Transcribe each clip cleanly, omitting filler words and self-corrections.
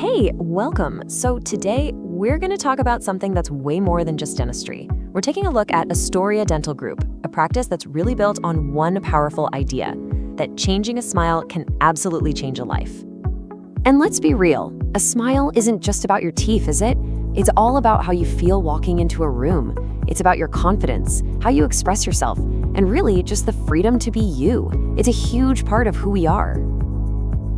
Hey, welcome. So today we're going to talk about something that's way more than just dentistry. We're taking a look at Astoria Dental Group, a practice that's really built on one powerful idea, that changing a smile can absolutely change a life. And let's be real, a smile isn't just about your teeth, is it? It's all about how you feel walking into a room. It's about your confidence, how you express yourself, and really just the freedom to be you. It's a huge part of who we are.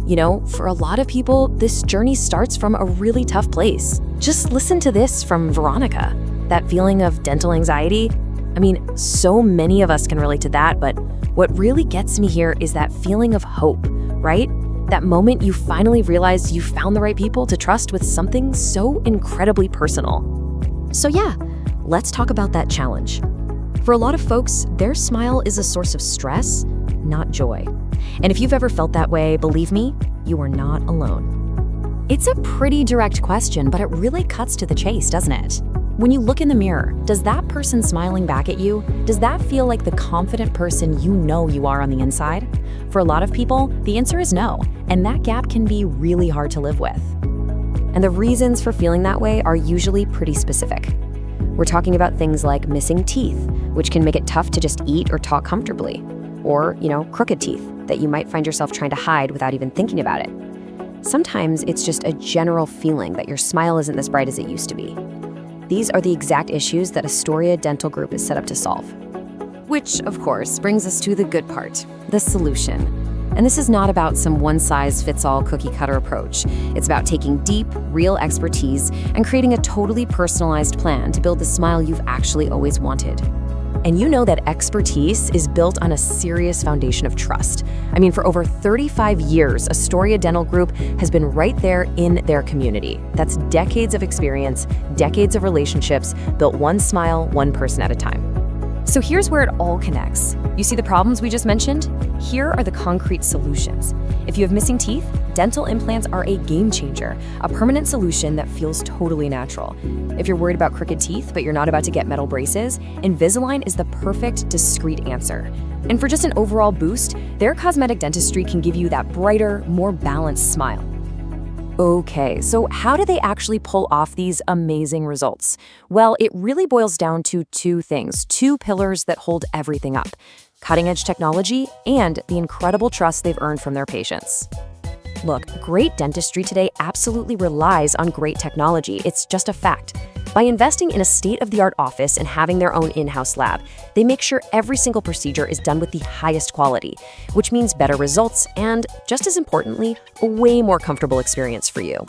You know, for a lot of people, this journey starts from a really tough place. Just listen to this from Veronica. That feeling of dental anxiety. I mean, so many of us can relate to that, but what really gets me here is that feeling of hope, right? That moment you finally realize you found the right people to trust with something so incredibly personal. So yeah, let's talk about that challenge. For a lot of folks, their smile is a source of stress, not joy. And if you've ever felt that way, believe me, you are not alone. It's a pretty direct question, but it really cuts to the chase, doesn't it? When you look in the mirror, does that person smiling back at you, does that feel like the confident person you know you are on the inside? For a lot of people, the answer is no, and that gap can be really hard to live with. And the reasons for feeling that way are usually pretty specific. We're talking about things like missing teeth, which can make it tough to just eat or talk comfortably. Or, crooked teeth that you might find yourself trying to hide without even thinking about it. Sometimes it's just a general feeling that your smile isn't as bright as it used to be. These are the exact issues that Astoria Dental Group is set up to solve. Which, of course, brings us to the good part, the solution. And this is not about some one-size-fits-all cookie-cutter approach. It's about taking deep, real expertise and creating a totally personalized plan to build the smile you've actually always wanted. And you know that expertise is built on a serious foundation of trust. I mean, for over 35 years, Astoria Dental Group has been right there in their community. That's decades of experience, decades of relationships, built one smile, one person at a time. So here's where it all connects. You see the problems we just mentioned? Here are the concrete solutions. If you have missing teeth, dental implants are a game changer, a permanent solution that feels totally natural. If you're worried about crooked teeth, but you're not about to get metal braces, Invisalign is the perfect, discreet answer. And for just an overall boost, their cosmetic dentistry can give you that brighter, more balanced smile. Okay, so how do they actually pull off these amazing results? Well, it really boils down to two things, two pillars that hold everything up: cutting-edge technology and the incredible trust they've earned from their patients. Look, great dentistry today absolutely relies on great technology. It's just a fact. By investing in a state-of-the-art office and having their own in-house lab, they make sure every single procedure is done with the highest quality, which means better results and, just as importantly, a way more comfortable experience for you.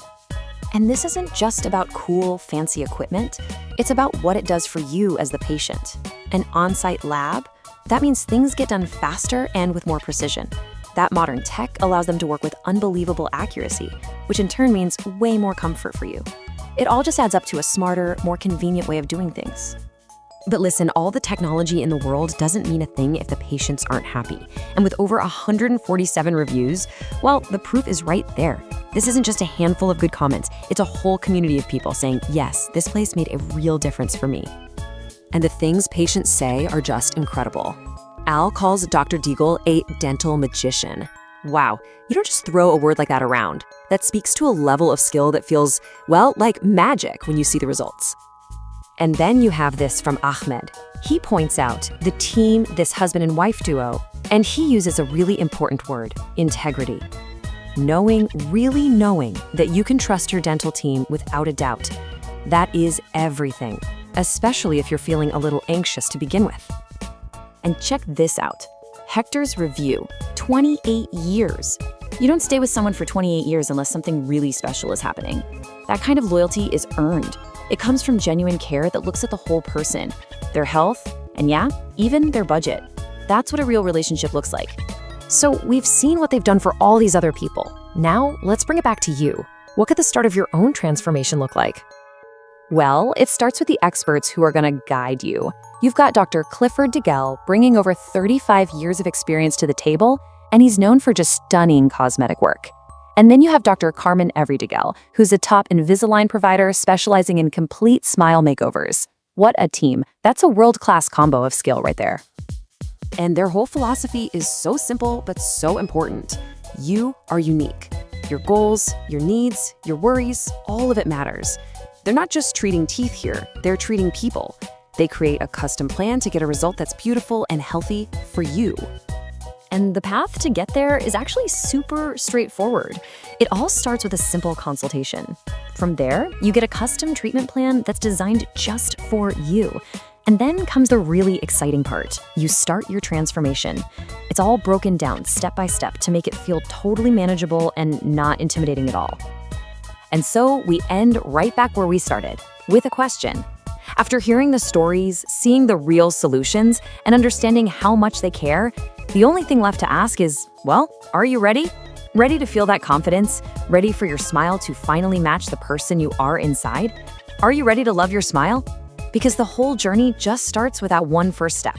And this isn't just about cool, fancy equipment. It's about what it does for you as the patient. An on-site lab? That means things get done faster and with more precision. That modern tech allows them to work with unbelievable accuracy, which in turn means way more comfort for you. It all just adds up to a smarter, more convenient way of doing things. But listen, all the technology in the world doesn't mean a thing if the patients aren't happy. And with over 147 reviews, well, the proof is right there. This isn't just a handful of good comments. It's a whole community of people saying, yes, this place made a real difference for me. And the things patients say are just incredible. Al calls Dr. Degel a dental magician. Wow, you don't just throw a word like that around. That speaks to a level of skill that feels, well, like magic when you see the results. And then you have this from Ahmed. He points out the team, this husband and wife duo, and he uses a really important word, integrity. Really knowing that you can trust your dental team without a doubt. That is everything, especially if you're feeling a little anxious to begin with. And check this out. Hector's review, 28 years. You don't stay with someone for 28 years unless something really special is happening. That kind of loyalty is earned. It comes from genuine care that looks at the whole person, their health, and yeah, even their budget. That's what a real relationship looks like. So we've seen what they've done for all these other people. Now, let's bring it back to you. What could the start of your own transformation look like? Well, it starts with the experts who are going to guide you. You've got Dr. Clifford Degel bringing over 35 years of experience to the table, and he's known for just stunning cosmetic work. And then you have Dr. Carmen Every-Degel, who's a top Invisalign provider specializing in complete smile makeovers. What a team. That's a world-class combo of skill right there. And their whole philosophy is so simple but so important. You are unique. Your goals, your needs, your worries, all of it matters. They're not just treating teeth here, they're treating people. They create a custom plan to get a result that's beautiful and healthy for you. And the path to get there is actually super straightforward. It all starts with a simple consultation. From there, you get a custom treatment plan that's designed just for you. And then comes the really exciting part. You start your transformation. It's all broken down step by step to make it feel totally manageable and not intimidating at all. And so we end right back where we started, with a question. After hearing the stories, seeing the real solutions, and understanding how much they care, the only thing left to ask is, well, are you ready? Ready to feel that confidence? Ready for your smile to finally match the person you are inside? Are you ready to love your smile? Because the whole journey just starts with that one first step.